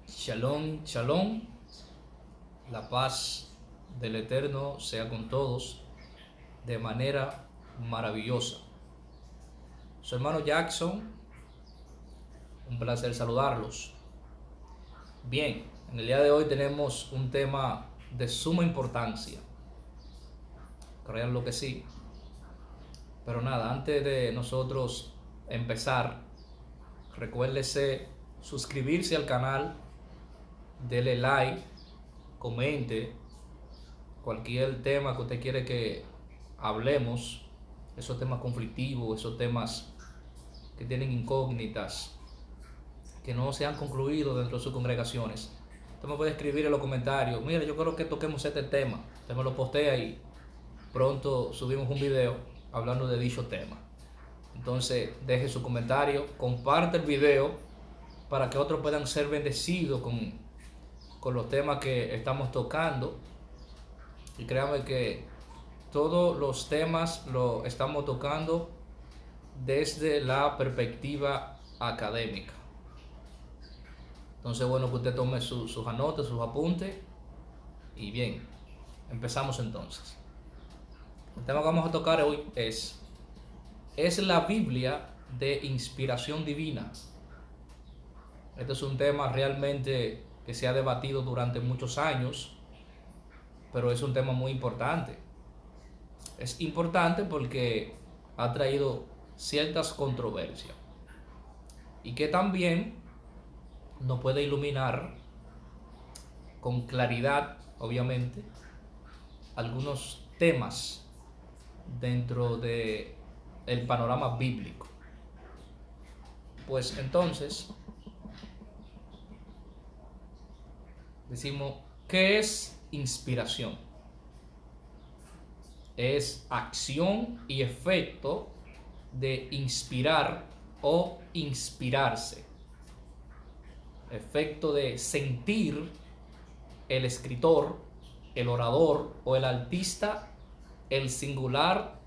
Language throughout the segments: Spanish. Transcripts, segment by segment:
Shalom, shalom, la paz del Eterno sea con todos de manera maravillosa. Su hermano Jackson, un placer saludarlos. Bien, en el día de hoy tenemos un tema de suma importancia, créanlo que sí. Pero nada, antes de nosotros empezar, recuérdese suscribirse al canal, dele like, comente cualquier tema que usted quiere que hablemos, esos temas conflictivos, esos temas que tienen incógnitas, que no se han concluido dentro de sus congregaciones. Usted me puede escribir en los comentarios: mira, yo creo que toquemos este tema. Usted me lo postea y pronto subimos un video hablando de dicho tema. Entonces deje su comentario, comparte el video para que otros puedan ser bendecidos con los temas que estamos tocando. Y créanme que todos los temas los estamos tocando desde la perspectiva académica. Entonces, bueno, que usted tome sus anotes, sus apuntes. Y bien, empezamos entonces. El tema que vamos a tocar hoy ¿es la Biblia de inspiración divina? Este es un tema realmente que se ha debatido durante muchos años, pero es un tema muy importante. Es importante porque ha traído ciertas controversias y que también nos puede iluminar con claridad, obviamente, algunos temas dentro de el panorama bíblico. Pues entonces decimos, ¿qué es inspiración? Es acción y efecto de inspirar o inspirarse. Efecto de sentir el escritor, el orador o el artista, el singular,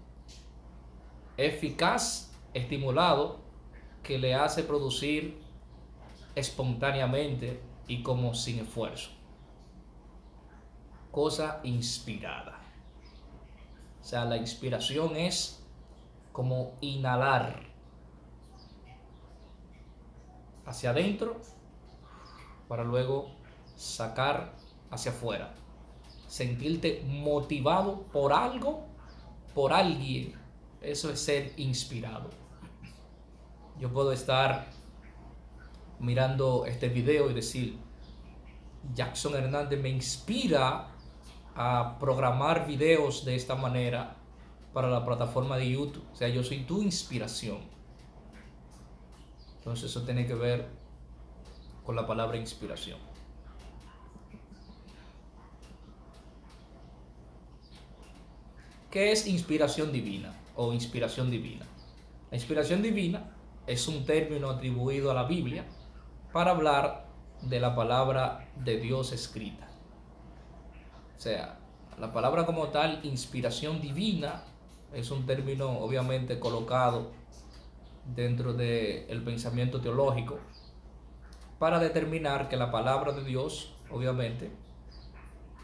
eficaz, estimulado, que le hace producir espontáneamente y como sin esfuerzo. Cosa inspirada. O sea, la inspiración es como inhalar hacia adentro para luego sacar hacia afuera. Sentirte motivado por algo, por alguien. Eso es ser inspirado. Yo puedo estar mirando este video y decir: Jackson Hernández me inspira a programar videos de esta manera para la plataforma de YouTube. O sea, yo soy tu inspiración. Entonces eso tiene que ver con la palabra inspiración. ¿Qué es inspiración divina o inspiración divina? La inspiración divina es un término atribuido a la Biblia para hablar de la palabra de Dios escrita. O sea, la palabra como tal, inspiración divina, es un término obviamente colocado dentro del pensamiento teológico para determinar que la palabra de Dios, obviamente,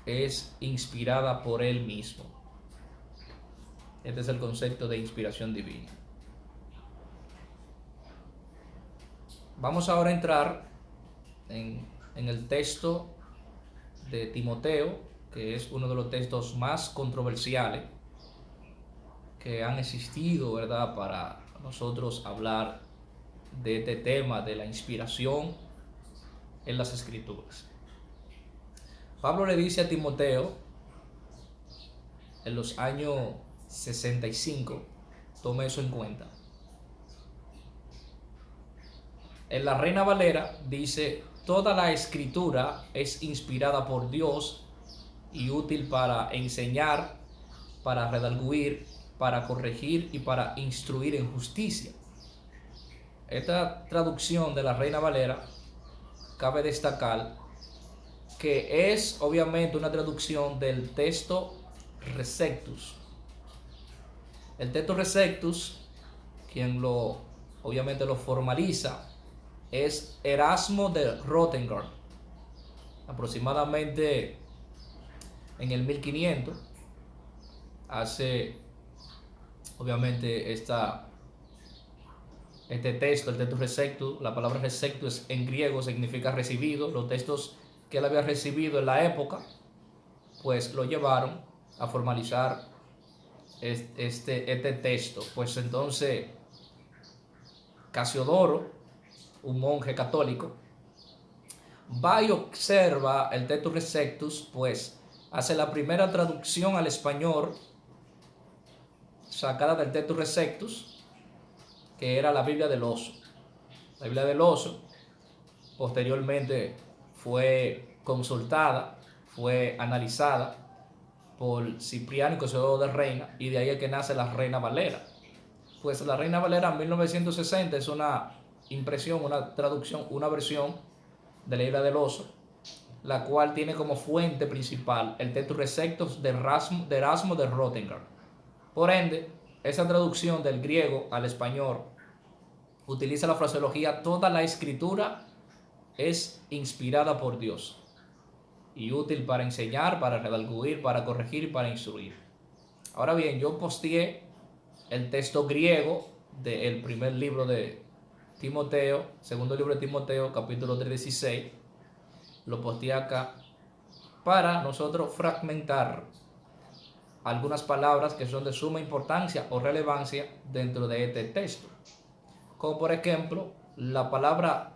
es inspirada por Él mismo. Este es el concepto de inspiración divina. Vamos ahora a entrar en el texto de Timoteo, que es uno de los textos más controversiales que han existido, ¿verdad?, para nosotros hablar de este tema de la inspiración en las Escrituras. Pablo le dice a Timoteo en los años 65, tome eso en cuenta. En la Reina Valera dice: toda la escritura es inspirada por Dios y útil para enseñar, para redarguir, para corregir y para instruir en justicia. Esta traducción de la Reina Valera cabe destacar que es obviamente una traducción del texto Receptus. El texto Receptus, quien obviamente lo formaliza, es Erasmo de Rotterdam. aproximadamente en el 1500, hace obviamente este texto, el Tetus Receptus. La palabra receptus en griego significa recibido. Los textos que él había recibido en la época, pues lo llevaron a formalizar este texto. Pues entonces Casiodoro, un monje católico, va y observa el Tetus Receptus, pues hace la primera traducción al español sacada del Tetus Receptus, que era la Biblia del Oso. La Biblia del Oso posteriormente fue consultada, fue analizada por Cipriano y Cosiodoro de Reina, y de ahí es que nace la Reina Valera. Pues la Reina Valera en 1960 es una impresión, una traducción, una versión de la Biblia del Oso, la cual tiene como fuente principal el Tetus Receptus de Erasmo de Rotterdam. Por ende, esa traducción del griego al español utiliza la fraseología: toda la escritura es inspirada por Dios y útil para enseñar, para redarguir, para corregir y para instruir. Ahora bien, yo posteé el texto griego del primer libro de Timoteo, segundo libro de Timoteo, capítulo 3:16. Lo posteé acá para nosotros fragmentar algunas palabras que son de suma importancia o relevancia dentro de este texto. Como por ejemplo, la palabra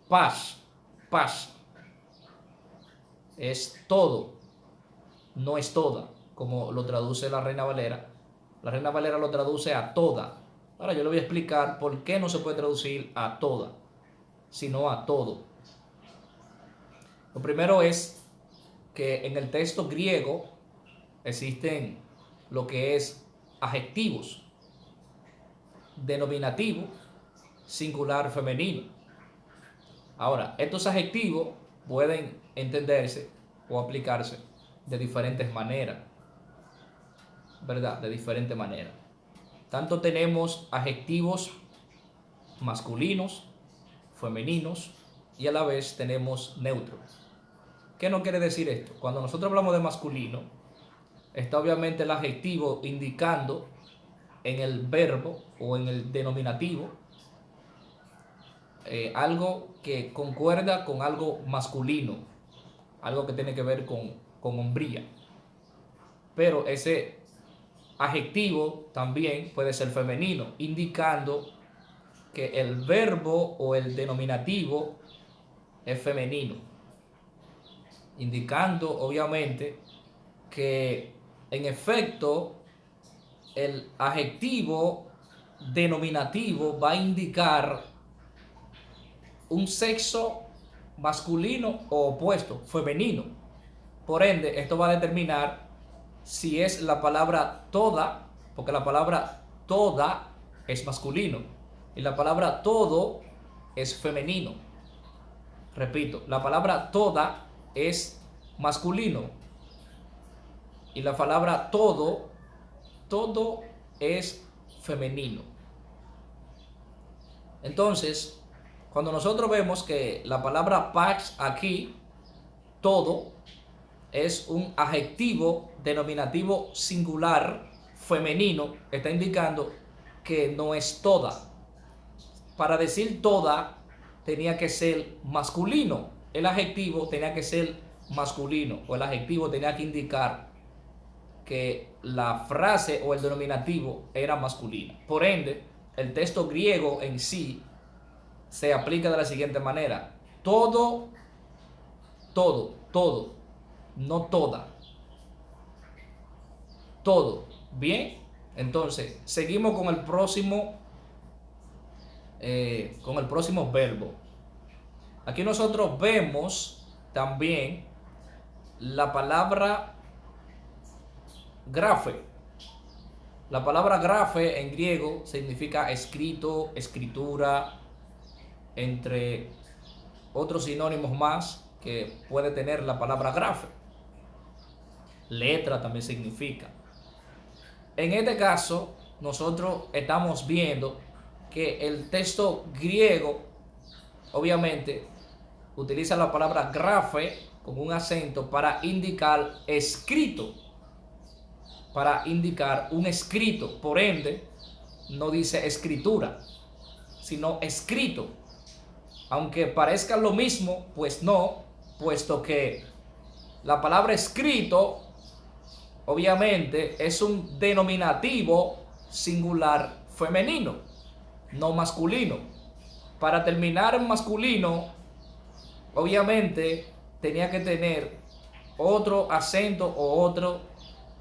paz. Paz es todo, no es toda, como lo traduce la Reina Valera. La Reina Valera lo traduce a toda. Ahora yo le voy a explicar por qué no se puede traducir a toda, sino a todo. Lo primero es que en el texto griego existen lo que es adjetivos, denominativo, singular, femenino. Ahora, estos adjetivos pueden entenderse o aplicarse de diferentes maneras, ¿verdad? De diferentes maneras. Tanto tenemos adjetivos masculinos, femeninos, y a la vez tenemos neutros. ¿Qué no quiere decir esto? Cuando nosotros hablamos de masculino, está obviamente el adjetivo indicando en el verbo o en el denominativo algo que concuerda con algo masculino, algo que tiene que ver con hombría. Pero ese adjetivo también puede ser femenino, indicando que el verbo o el denominativo es femenino, indicando obviamente que en efecto el adjetivo denominativo va a indicar un sexo masculino o opuesto, femenino. Por ende, esto va a determinar si es la palabra toda, porque la palabra toda es masculino y la palabra todo es femenino. Repito, la palabra toda es masculino y la palabra todo es femenino. Entonces, cuando nosotros vemos que la palabra pax aquí, todo, es un adjetivo denominativo singular femenino, está indicando que no es toda. Para decir toda tenía que ser masculino, el adjetivo tenía que ser masculino, o el adjetivo tenía que indicar que la frase o el denominativo era masculino. Por ende, el texto griego en sí se aplica de la siguiente manera: todo, no toda, todo. Bien, entonces seguimos con el próximo verbo. Aquí nosotros vemos también la palabra grafe. La palabra grafe en griego significa escrito, escritura, entre otros sinónimos más que puede tener la palabra grafe. Letra también significa. En este caso, nosotros estamos viendo que el texto griego, obviamente, utiliza la palabra grafe con un acento para indicar escrito, para indicar un escrito. Por ende, no dice escritura, sino escrito. Aunque parezca lo mismo, pues no, puesto que la palabra escrito obviamente es un denominativo singular femenino, no masculino. Para terminar en masculino, obviamente tenía que tener otro acento o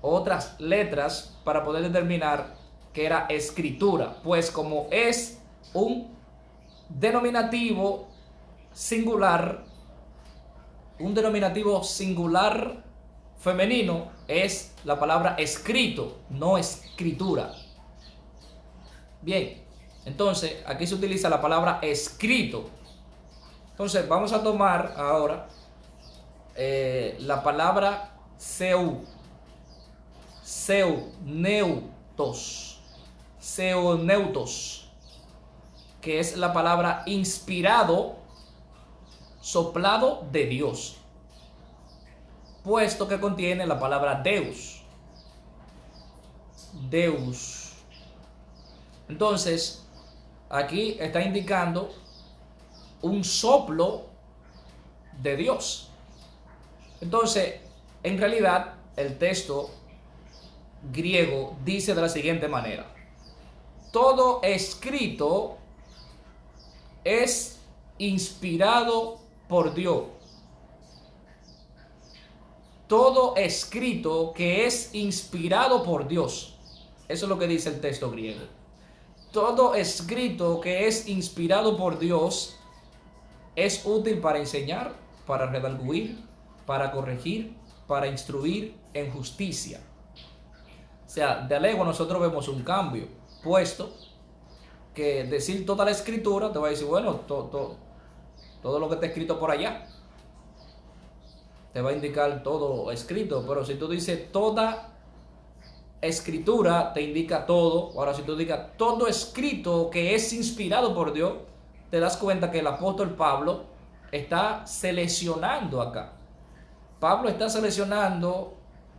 otras letras para poder determinar que era escritura, pues como es un denominativo singular, femenino, es la palabra escrito, no escritura. Bien, entonces aquí se utiliza la palabra escrito. Entonces vamos a tomar ahora la palabra seuneutos, que es la palabra inspirado, soplado de Dios, puesto que contiene la palabra Deus. Entonces, aquí está indicando un soplo de Dios. Entonces, en realidad, el texto griego dice de la siguiente manera: todo escrito es inspirado por Dios. Todo escrito que es inspirado por Dios. Eso es lo que dice el texto griego. Todo escrito que es inspirado por Dios es útil para enseñar, para redarguir, para corregir, para instruir en justicia. O sea, de lengua nosotros vemos un cambio, puesto que decir toda la escritura te va a decir, bueno, todo lo que está escrito por allá te va a indicar todo escrito. Pero si tú dices toda escritura, te indica todo. Ahora, si tú digas todo escrito que es inspirado por Dios, te das cuenta que el apóstol Pablo está seleccionando acá. Pablo está seleccionando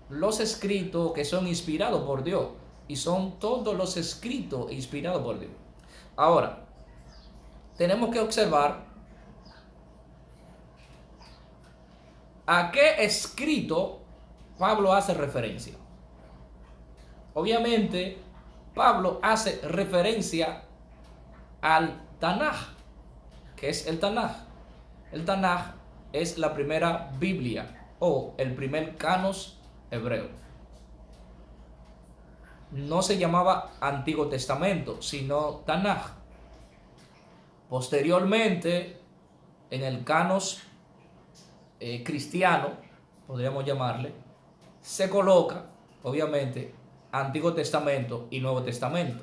los escritos que son inspirados por Dios, y son todos los escritos inspirados por Dios. Ahora, tenemos que observar a qué escrito Pablo hace referencia. Obviamente, Pablo hace referencia al Tanaj. ¿Qué es el Tanaj? El Tanaj es la primera Biblia o el primer canos hebreo. No se llamaba Antiguo Testamento, sino Tanaj. Posteriormente, en el canos cristiano, podríamos llamarle, se coloca, obviamente, Antiguo Testamento y Nuevo Testamento,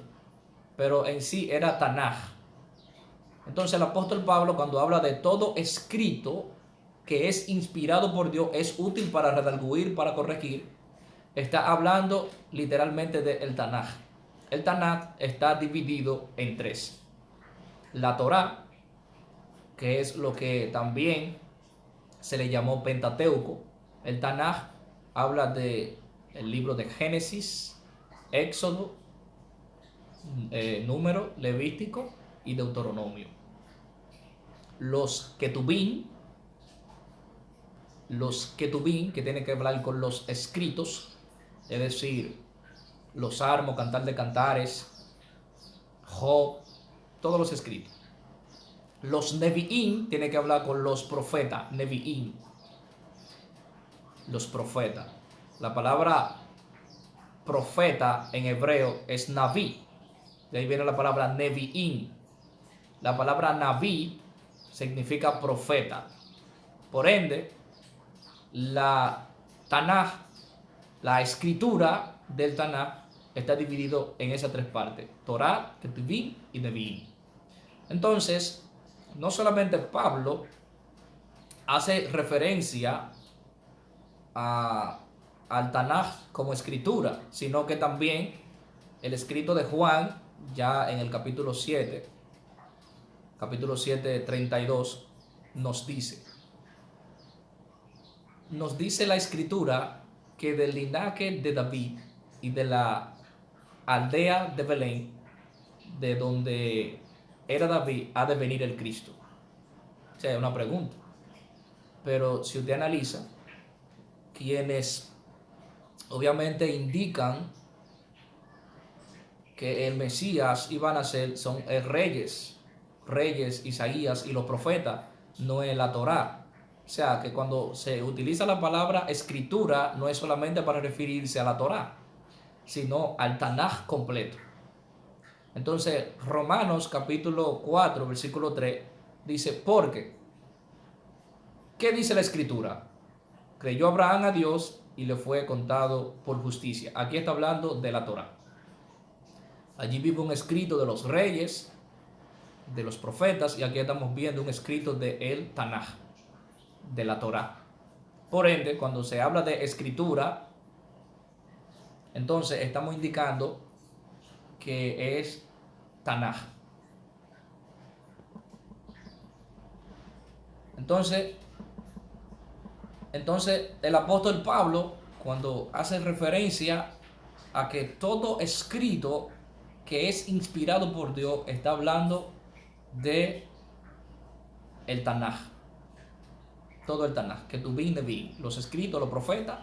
pero en sí era Tanaj. Entonces el apóstol Pablo, cuando habla de todo escrito que es inspirado por Dios, es útil para redarguir, para corregir, está hablando literalmente del Tanaj. El Tanaj está dividido en tres: la Torá, que es lo que también se le llamó Pentateuco. El Tanaj habla de el libro de Génesis, Éxodo, Número, Levítico y Deuteronomio. Los Ketubín, que tienen que hablar con los escritos, es decir, los Salmos, Cantar de Cantares, Job, todos los escritos. Los Nevi'im tienen que hablar con los profetas, Nevi'im, los profetas. La palabra profeta en hebreo es Naví, de ahí viene la palabra Nevi'im. La palabra Naví significa profeta. Por ende, la Tanaj, la escritura del Tanaj, está dividido en esas tres partes: Torá, Ketuvim y Nevi'im. Entonces, no solamente Pablo hace referencia al Tanaj como escritura, sino que también el escrito de Juan, ya en el capítulo 7, 32, nos dice, la escritura que del linaje de David y de la aldea de Belén, de donde era David, ha de venir el Cristo. O sea, es una pregunta. Pero si usted analiza, quienes obviamente indican que el Mesías iban a ser son reyes, Isaías y los profetas, no es la Torá. O sea, que cuando se utiliza la palabra escritura, no es solamente para referirse a la Torá, sino al Tanaj completo. Entonces, Romanos capítulo 4, versículo 3, dice, porque, ¿qué dice la escritura? Creyó Abraham a Dios y le fue contado por justicia. Aquí está hablando de la Torá. Allí vive un escrito de los reyes, de los profetas, y aquí estamos viendo un escrito de el Tanaj, de la Torá. Por ende, cuando se habla de escritura, entonces estamos indicando que es Tanaj. Entonces el apóstol Pablo, cuando hace referencia a que todo escrito que es inspirado por Dios, está hablando de el Tanaj. Todo el Tanaj, que tú vi, los escritos, los profetas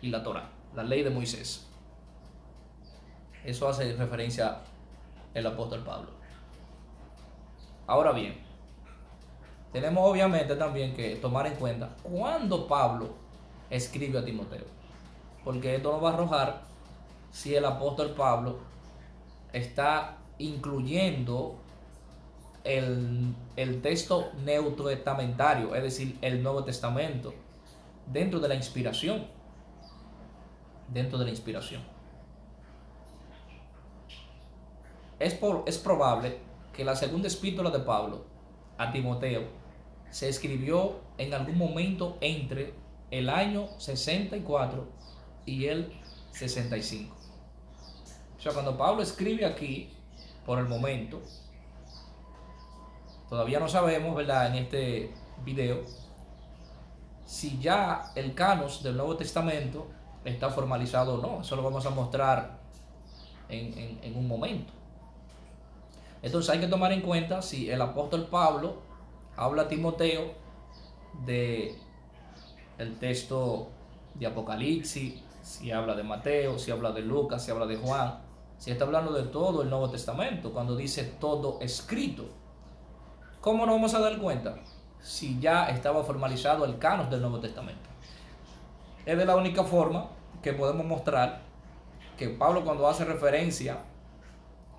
y la Torah, la ley de Moisés. Eso hace referencia el apóstol Pablo. Ahora bien, tenemos obviamente también que tomar en cuenta cuándo Pablo escribe a Timoteo, porque esto nos va a arrojar si el apóstol Pablo está incluyendo el texto neutestamentario, es decir, el Nuevo Testamento, dentro de la inspiración. Es probable que la segunda epístola de Pablo a Timoteo se escribió en algún momento entre el año 64 y el 65. O sea, cuando Pablo escribe aquí, por el momento, todavía no sabemos, ¿verdad?, en este video, si ya el canos del Nuevo Testamento está formalizado o no. Eso lo vamos a mostrar en un momento. Entonces hay que tomar en cuenta si el apóstol Pablo habla a Timoteo de el texto de Apocalipsis, si habla de Mateo, si habla de Lucas, si habla de Juan, si está hablando de todo el Nuevo Testamento, cuando dice todo escrito. ¿Cómo nos vamos a dar cuenta? Si ya estaba formalizado el canon del Nuevo Testamento. Es de la única forma que podemos mostrar que Pablo, cuando hace referencia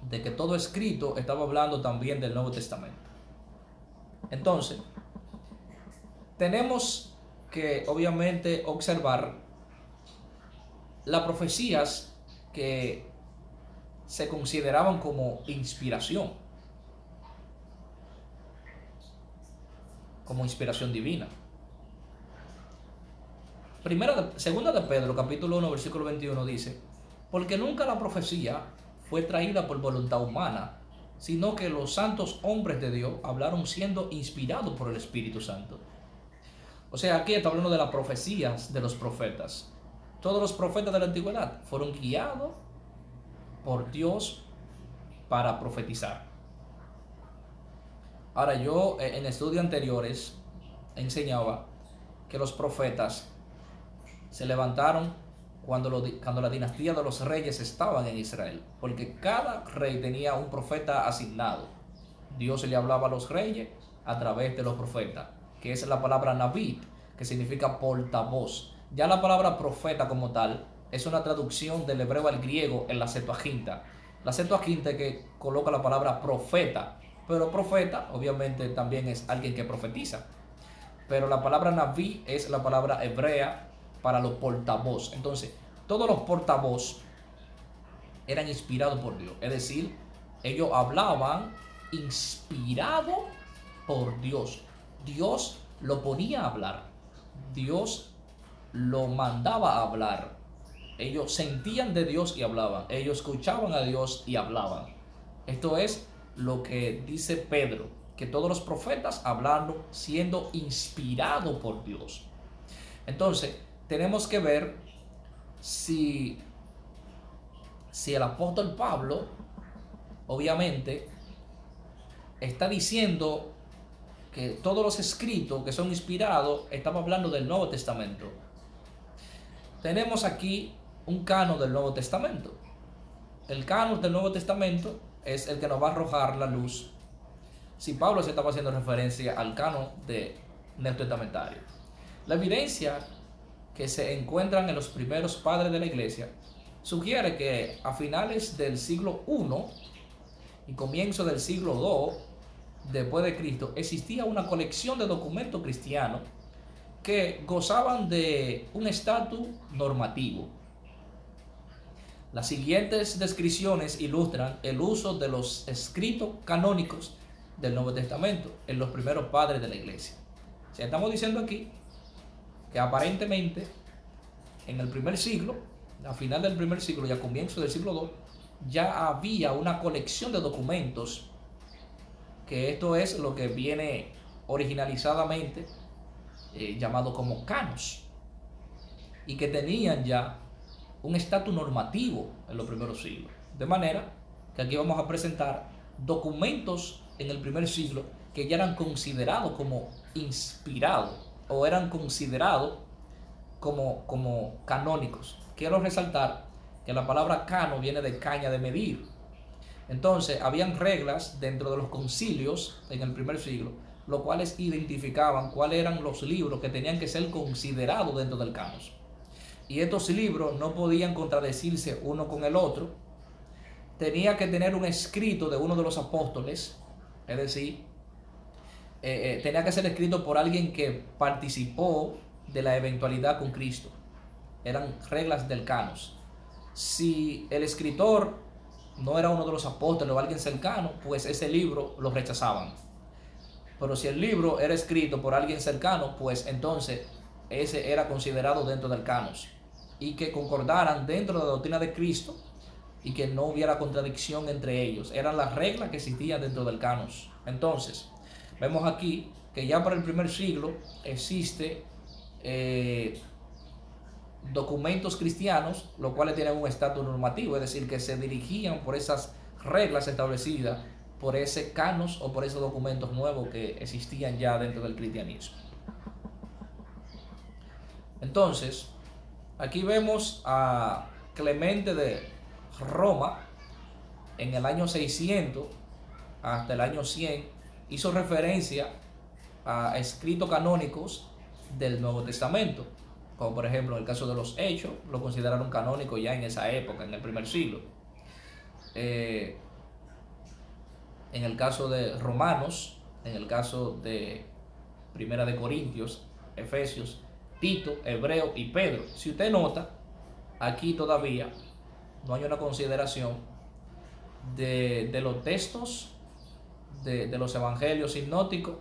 de que todo escrito, estaba hablando también del Nuevo Testamento. Entonces, tenemos que obviamente observar las profecías que se consideraban como inspiración divina. Segunda de Pedro, capítulo 1, versículo 21 dice, porque nunca la profecía fue traída por voluntad humana, sino que los santos hombres de Dios hablaron siendo inspirados por el Espíritu Santo. O sea, aquí está hablando de las profecías de los profetas. Todos los profetas de la antigüedad fueron guiados por Dios para profetizar. Ahora, yo en estudios anteriores enseñaba que los profetas se levantaron cuando la dinastía de los reyes estaban en Israel, porque cada rey tenía un profeta asignado. Dios le hablaba a los reyes a través de los profetas, que es la palabra Naví, que significa portavoz. Ya la palabra profeta como tal es una traducción del hebreo al griego en la Septuaginta. La Septuaginta que coloca la palabra profeta, pero profeta obviamente también es alguien que profetiza. Pero la palabra Naví es la palabra hebrea para los portavoz. Entonces, todos los portavoz eran inspirados por Dios. Es decir, ellos hablaban inspirado por Dios. Dios lo ponía a hablar. Dios lo mandaba a hablar. Ellos sentían de Dios y hablaban. Ellos escuchaban a Dios y hablaban. Esto es lo que dice Pedro que todos los profetas hablaron siendo inspirados por Dios. Entonces, tenemos que ver si el apóstol Pablo, obviamente, está diciendo que todos los escritos que son inspirados, estamos hablando del Nuevo Testamento. Tenemos aquí un canon del Nuevo Testamento. El canon del Nuevo Testamento es el que nos va a arrojar la luz si Pablo se estaba haciendo referencia al canon de neotestamentario. La evidencia que se encuentran en los primeros padres de la iglesia sugiere que a finales del siglo I y comienzo del siglo II después de Cristo existía una colección de documentos cristianos que gozaban de un estatus normativo. Las siguientes descripciones ilustran el uso de los escritos canónicos del Nuevo Testamento en los primeros padres de la iglesia. O sea, estamos diciendo aquí que aparentemente en el primer siglo, a final del primer siglo y a comienzo del siglo II, ya había una colección de documentos, que esto es lo que viene originalizadamente llamado como canos, y que tenían ya un estatus normativo en los primeros siglos. De manera que aquí vamos a presentar documentos en el primer siglo que ya eran considerados como inspirados o eran considerados como canónicos. Quiero resaltar que la palabra cano viene de caña de medir. Entonces, habían reglas dentro de los concilios en el primer siglo, los cuales identificaban cuáles eran los libros que tenían que ser considerados dentro del canon. Y estos libros no podían contradecirse uno con el otro. Tenía que tener un escrito de uno de los apóstoles, es decir, tenía que ser escrito por alguien que participó de la eventualidad con Cristo. Eran reglas del canon. Si el escritor no era uno de los apóstoles o alguien cercano, pues ese libro lo rechazaban. Pero si el libro era escrito por alguien cercano, pues entonces ese era considerado dentro del canon, y que concordaran dentro de la doctrina de Cristo y que no hubiera contradicción entre ellos. Eran las reglas que existían dentro del canon. Entonces, vemos aquí que ya para el primer siglo existe documentos cristianos, los cuales tienen un estatus normativo, es decir, que se dirigían por esas reglas establecidas por ese canon o por esos documentos nuevos que existían ya dentro del cristianismo. Entonces, aquí vemos a Clemente de Roma en el año 600 hasta el año 100, hizo referencia a escritos canónicos del Nuevo Testamento, como por ejemplo en el caso de los Hechos, lo consideraron canónico ya en esa época, en el primer siglo. En el caso de Romanos, en el caso de Primera de Corintios, Efesios, Tito, Hebreo y Pedro. Si usted nota, aquí todavía no hay una consideración de los textos de los evangelios sinópticos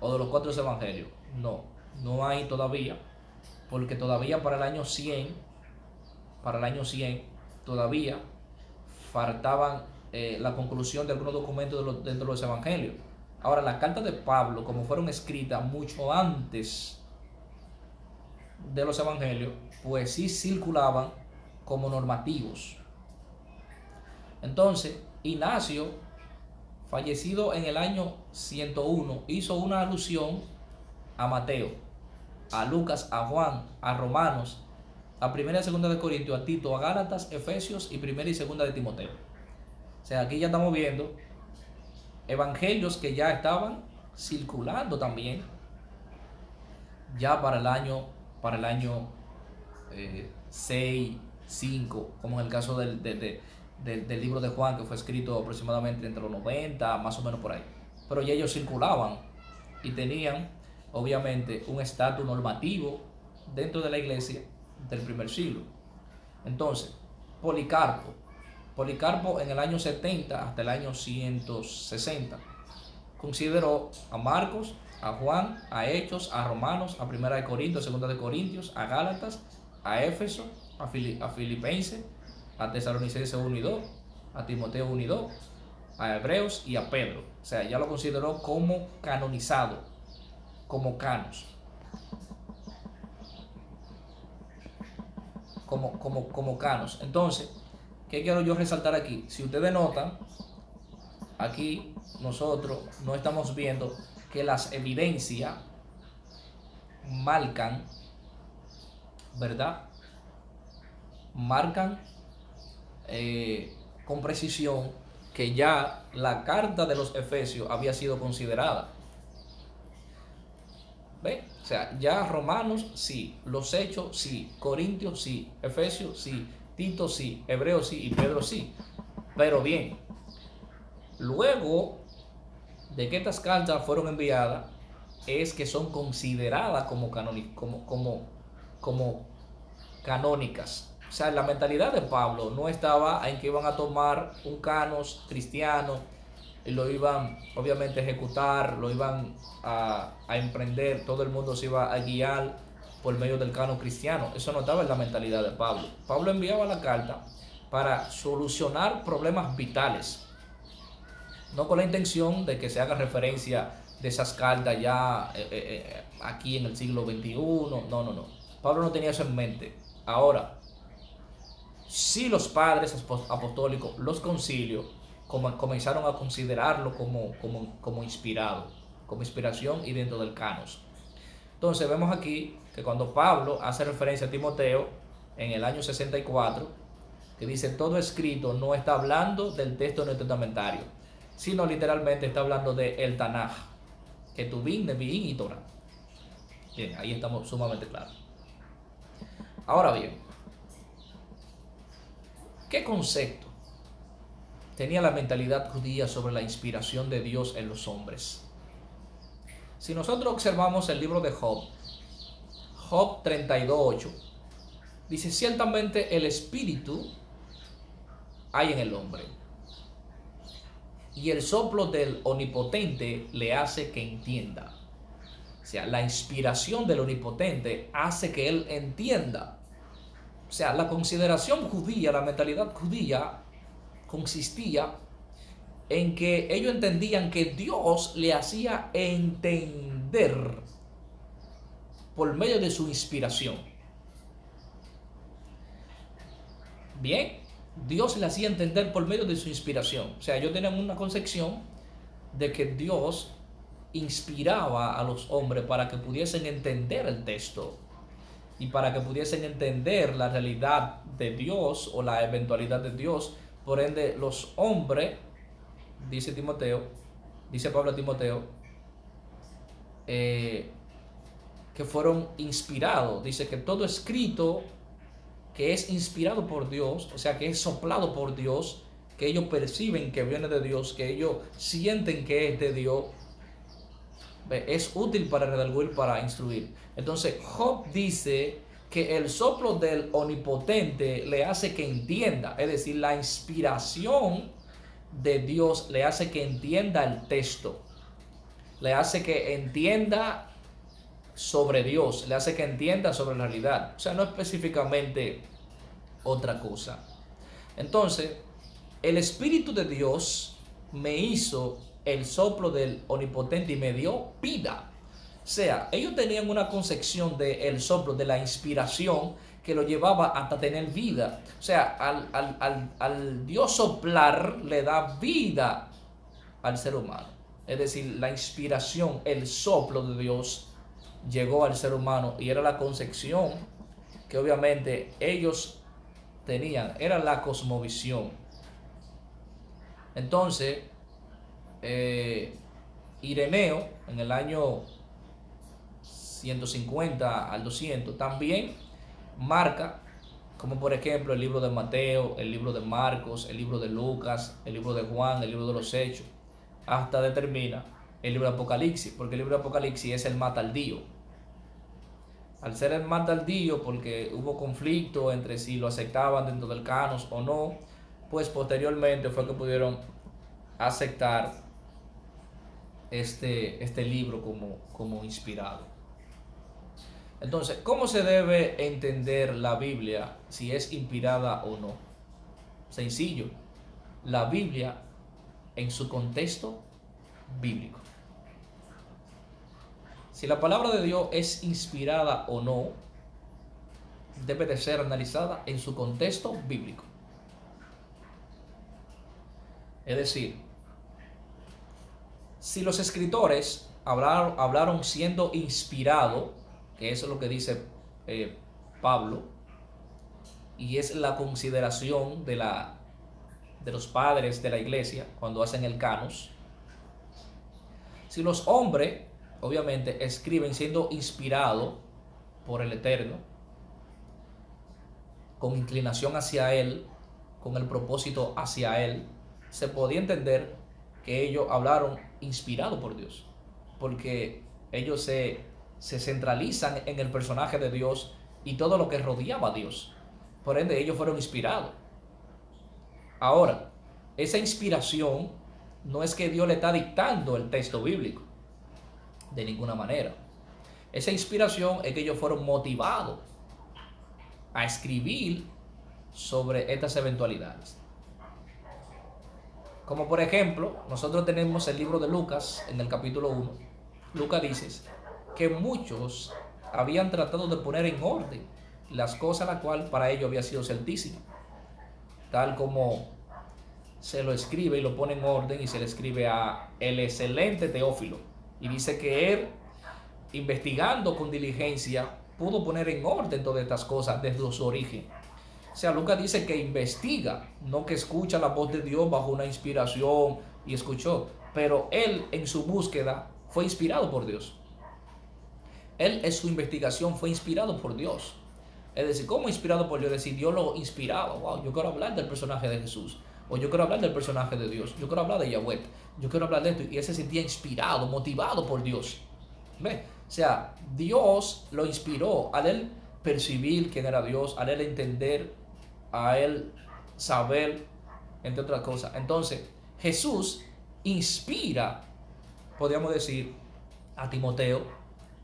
o de los 4 evangelios. No hay todavía, porque todavía para el año 100 todavía faltaban la conclusión de algunos documentos dentro de los evangelios. Ahora, las cartas de Pablo, como fueron escritas mucho antes de los evangelios, pues sí circulaban como normativos. Entonces, Ignacio, fallecido en el año 101, hizo una alusión a Mateo, a Lucas, a Juan, a Romanos, a Primera y Segunda de Corintios, a Tito, a Gálatas, Efesios y Primera y Segunda de Timoteo. O sea, aquí ya estamos viendo evangelios que ya estaban circulando también ya para el año 6, 5, como en el caso del libro de Juan, que fue escrito aproximadamente entre los 90, más o menos por ahí. Pero ya ellos circulaban y tenían obviamente un estatus normativo dentro de la iglesia del primer siglo. Entonces, Policarpo en el año 70 hasta el año 160 consideró a Marcos, a Juan, a Hechos, a Romanos, a Primera de Corintios, Segunda de Corintios, a Gálatas, a Éfeso, a Filipenses, a Tesalonicenses 1 y 2, a Timoteo 1 y 2, a Hebreos y a Pedro. O sea, ya lo consideró como canonizado, como canos, como canos. Entonces, ¿qué quiero yo resaltar aquí? Si ustedes notan, aquí nosotros no estamos viendo que las evidencias marcan, ¿verdad? Marcan con precisión que ya la carta de los Efesios había sido considerada. ¿Ve? O sea, ya Romanos sí, los Hechos sí, Corintios sí, Efesios sí, Tito sí, Hebreos sí y Pedro sí. Pero bien, luego de que estas cartas fueron enviadas, es que son consideradas como canónicas. O sea, la mentalidad de Pablo no estaba en que iban a tomar un canos cristiano y lo iban obviamente a ejecutar, lo iban a emprender, todo el mundo se iba a guiar por medio del canon cristiano. Eso no estaba en la mentalidad de Pablo. Pablo enviaba la carta para solucionar problemas vitales, no con la intención de que se haga referencia de esas cartas ya aquí en el siglo XXI. No. Pablo no tenía eso en mente. Ahora, sí, los padres apostólicos, los concilios, comenzaron a considerarlo como inspirado, como inspiración y dentro del canos. Entonces vemos aquí que cuando Pablo hace referencia a Timoteo en el año 64, que dice todo escrito, no está hablando del texto neotestamentario, sino literalmente está hablando de el Tanaj, Ketuvim, Nevi'im y Torah. Bien, ahí estamos sumamente claros. Ahora bien, ¿qué concepto tenía la mentalidad judía sobre la inspiración de Dios en los hombres? Si nosotros observamos el libro de Job 32:8, dice, ciertamente el espíritu hay en el hombre, y el soplo del omnipotente le hace que entienda. O sea, la inspiración del omnipotente hace que él entienda. O sea, la consideración judía, la mentalidad judía consistía en que ellos entendían que Dios le hacía entender por medio de su inspiración. Bien, Dios le hacía entender por medio de su inspiración. O sea, ellos tenían una concepción de que Dios inspiraba a los hombres para que pudiesen entender el texto y para que pudiesen entender la realidad de Dios o la eventualidad de Dios. Por ende, los hombres, dice Pablo a Timoteo, que fueron inspirados. Dice que todo escrito que es inspirado por Dios, o sea, que es soplado por Dios, que ellos perciben que viene de Dios, que ellos sienten que es de Dios, es útil para redarguir, para instruir. Entonces Job dice que el soplo del omnipotente le hace que entienda, es decir, la inspiración de Dios le hace que entienda el texto, le hace que entienda sobre Dios, le hace que entienda sobre la realidad, o sea, no específicamente otra cosa. Entonces, el Espíritu de Dios me hizo el soplo del omnipotente y me dio vida. O sea, ellos tenían una concepción del soplo, de la inspiración, que lo llevaba hasta tener vida. O sea, al Dios soplar le da vida al ser humano. Es decir, la inspiración, el soplo de Dios llegó al ser humano y era la concepción que obviamente ellos tenían, era la cosmovisión. Entonces, Ireneo en el año 150 al 200 también marca, como por ejemplo el libro de Mateo, el libro de Marcos, el libro de Lucas, el libro de Juan, el libro de los Hechos, hasta determina el libro de Apocalipsis, porque el libro de Apocalipsis es el más tardío. Al ser el más tardío, porque hubo conflicto entre si lo aceptaban dentro del canos o no, pues posteriormente fue que pudieron aceptar este libro como inspirado. Entonces, ¿cómo se debe entender la Biblia, si es inspirada o no? Sencillo, la Biblia en su contexto bíblico. Si la palabra de Dios es inspirada o no, debe de ser analizada en su contexto bíblico. Es decir, si los escritores hablaron siendo inspirados, que eso es lo que dice Pablo, y es la consideración de los padres de la iglesia cuando hacen el canos. Si los hombres, obviamente, escriben siendo inspirados por el Eterno, con inclinación hacia Él, con el propósito hacia Él, se podía entender que ellos hablaron inspirados por Dios, porque ellos se centralizan en el personaje de Dios y todo lo que rodeaba a Dios. Por ende, ellos fueron inspirados. Ahora, esa inspiración no es que Dios le está dictando el texto bíblico, de ninguna manera. Esa inspiración es que ellos fueron motivados a escribir sobre estas eventualidades. Como por ejemplo, nosotros tenemos el libro de Lucas en el capítulo 1. Lucas dice que muchos habían tratado de poner en orden las cosas la cual para ellos había sido certísima, tal como se lo escribe y lo pone en orden y se le escribe a el excelente Teófilo, y dice que él, investigando con diligencia, pudo poner en orden todas estas cosas desde su origen. O sea, Lucas dice que investiga, no que escucha la voz de Dios bajo una inspiración y escuchó, pero él en su búsqueda fue inspirado por Dios. Él en su investigación fue inspirado por Dios. Es decir, ¿cómo inspirado por Dios? Es decir, Dios lo inspiraba. Wow, yo quiero hablar del personaje de Jesús, o yo quiero hablar del personaje de Dios, yo quiero hablar de Yahweh, yo quiero hablar de esto, y él se sentía inspirado, motivado por Dios. ¿Ve? O sea, Dios lo inspiró al él percibir quién era Dios, al él entender, a él saber, entre otras cosas. Entonces, Jesús inspira, podríamos decir, a Timoteo,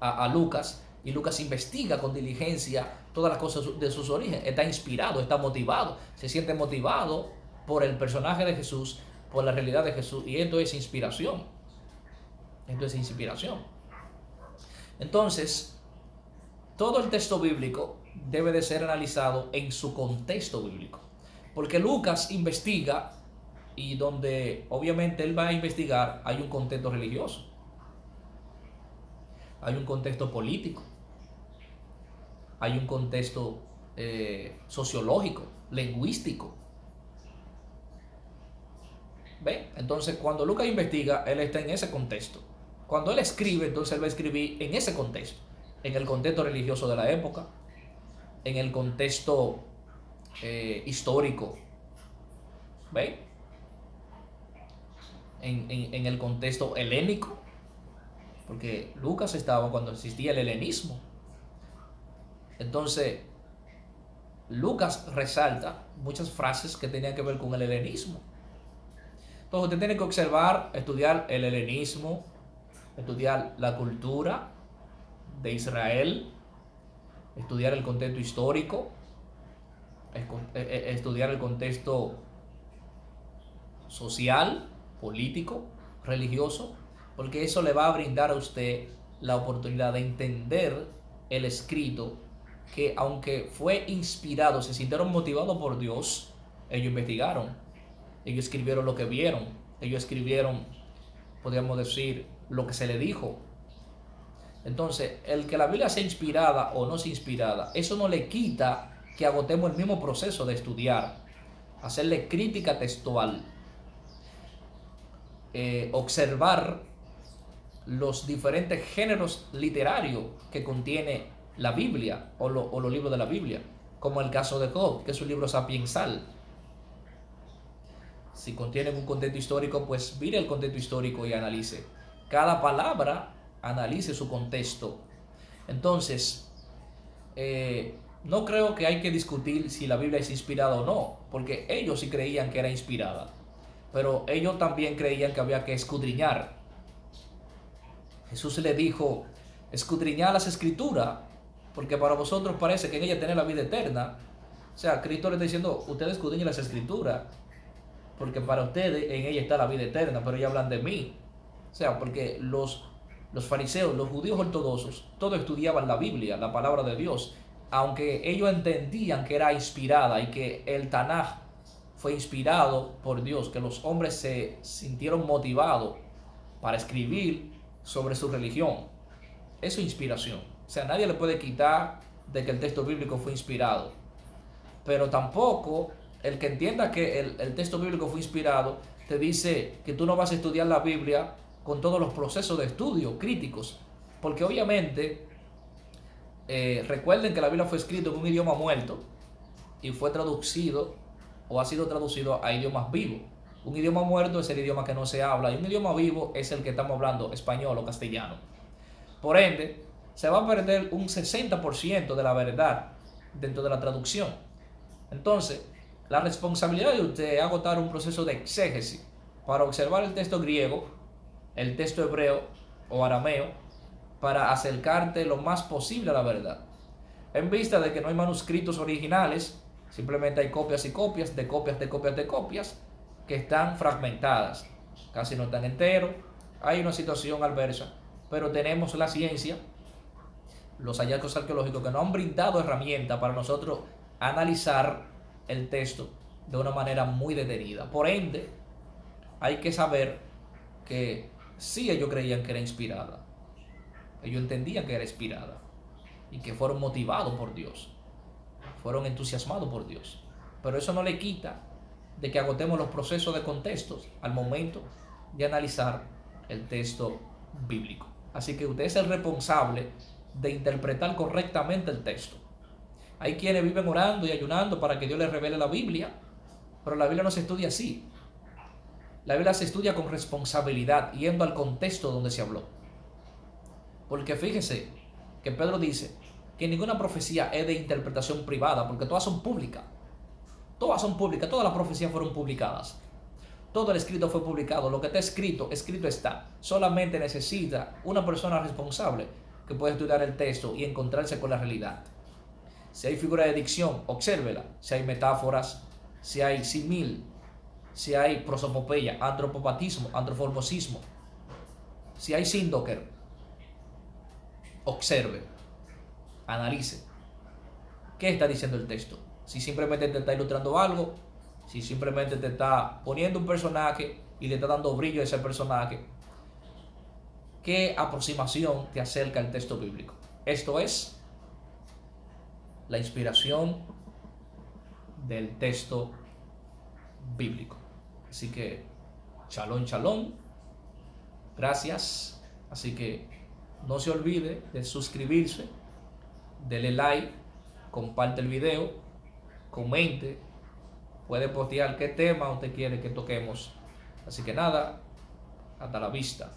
a Lucas, y Lucas investiga con diligencia todas las cosas de sus orígenes. Está inspirado, está motivado, se siente motivado por el personaje de Jesús, por la realidad de Jesús, y esto es inspiración. Esto es inspiración. Entonces, todo el texto bíblico debe de ser analizado en su contexto bíblico, porque Lucas investiga, y donde obviamente él va a investigar hay un contexto religioso, hay un contexto político, hay un contexto sociológico, lingüístico. ¿Ve? Entonces, cuando Lucas investiga, él está en ese contexto. Cuando él escribe, entonces él va a escribir en ese contexto, en el contexto religioso de la época, en el contexto histórico, ¿ve? En el contexto helénico, porque Lucas estaba cuando existía el helenismo. Entonces, Lucas resalta muchas frases que tenían que ver con el helenismo. Entonces, usted tiene que observar, estudiar el helenismo, estudiar la cultura de Israel, estudiar el contexto histórico, estudiar el contexto social, político, religioso, porque eso le va a brindar a usted la oportunidad de entender el escrito, que aunque fue inspirado, se sintieron motivados por Dios, ellos investigaron, ellos escribieron lo que vieron, ellos escribieron, podríamos decir, lo que se le dijo. Entonces, el que la Biblia sea inspirada o no sea inspirada, eso no le quita que agotemos el mismo proceso de estudiar, hacerle crítica textual, observar los diferentes géneros literarios que contiene la Biblia o los libros de la Biblia, como el caso de Job, que es un libro sapiensal. Si contienen un contexto histórico, pues mire el contexto histórico y analice. Cada palabra, analice su contexto. Entonces, no creo que hay que discutir si la Biblia es inspirada o no, porque ellos sí creían que era inspirada, pero ellos también creían que había que escudriñar. Jesús le dijo, escudriñad las escrituras, porque para vosotros parece que en ella tenéis la vida eterna. O sea, Cristo le está diciendo, ustedes escudriñen las escrituras, porque para ustedes en ella está la vida eterna, pero ellos hablan de mí. O sea, porque los fariseos, los judíos ortodoxos, todos estudiaban la Biblia, la palabra de Dios, aunque ellos entendían que era inspirada y que el Tanaj fue inspirado por Dios, que los hombres se sintieron motivados para escribir sobre su religión. Eso es inspiración. O sea, nadie le puede quitar de que el texto bíblico fue inspirado. Pero tampoco el que entienda que el texto bíblico fue inspirado te dice que tú no vas a estudiar la Biblia con todos los procesos de estudio críticos. Porque obviamente, recuerden que la Biblia fue escrita en un idioma muerto y fue traducido o ha sido traducido a idiomas vivos. Un idioma muerto es el idioma que no se habla y un idioma vivo es el que estamos hablando, español o castellano. Por ende, se va a perder un 60% de la verdad dentro de la traducción. Entonces, la responsabilidad de usted es agotar un proceso de exégesis para observar el texto griego, el texto hebreo o arameo, para acercarte lo más posible a la verdad. En vista de que no hay manuscritos originales, simplemente hay copias y copias de copias de copias de copias que están fragmentadas, casi no están enteros, hay una situación adversa, pero tenemos la ciencia, los hallazgos arqueológicos que nos han brindado herramientas para nosotros analizar el texto de una manera muy detenida. Por ende, hay que saber que sí ellos creían que era inspirada, ellos entendían que era inspirada y que fueron motivados por Dios, fueron entusiasmados por Dios, pero eso no le quita de que agotemos los procesos de contextos al momento de analizar el texto bíblico. Así que usted es el responsable de interpretar correctamente el texto. Hay quienes viven orando y ayunando para que Dios les revele la Biblia, pero la Biblia no se estudia así. La Biblia se estudia con responsabilidad, yendo al contexto donde se habló. Porque fíjese que Pedro dice que ninguna profecía es de interpretación privada, porque todas son públicas. Todas son públicas, todas las profecías fueron publicadas. Todo el escrito fue publicado, lo que está escrito, escrito está. Solamente necesita una persona responsable que puede estudiar el texto y encontrarse con la realidad. Si hay figura de dicción, obsérvela. Si hay metáforas, si hay símil, si hay prosopopeya, antropopatismo, antroformosismo, si hay síndoker, observe, analice. ¿Qué está diciendo el texto? Si simplemente te está ilustrando algo, si simplemente te está poniendo un personaje y le está dando brillo a ese personaje, ¿qué aproximación te acerca al texto bíblico? Esto es la inspiración del texto bíblico. Así que, shalom, shalom. Gracias. Así que no se olvide de suscribirse, dele like, comparte el video, comente, puede postear qué tema usted quiere que toquemos. Así que nada, hasta la vista.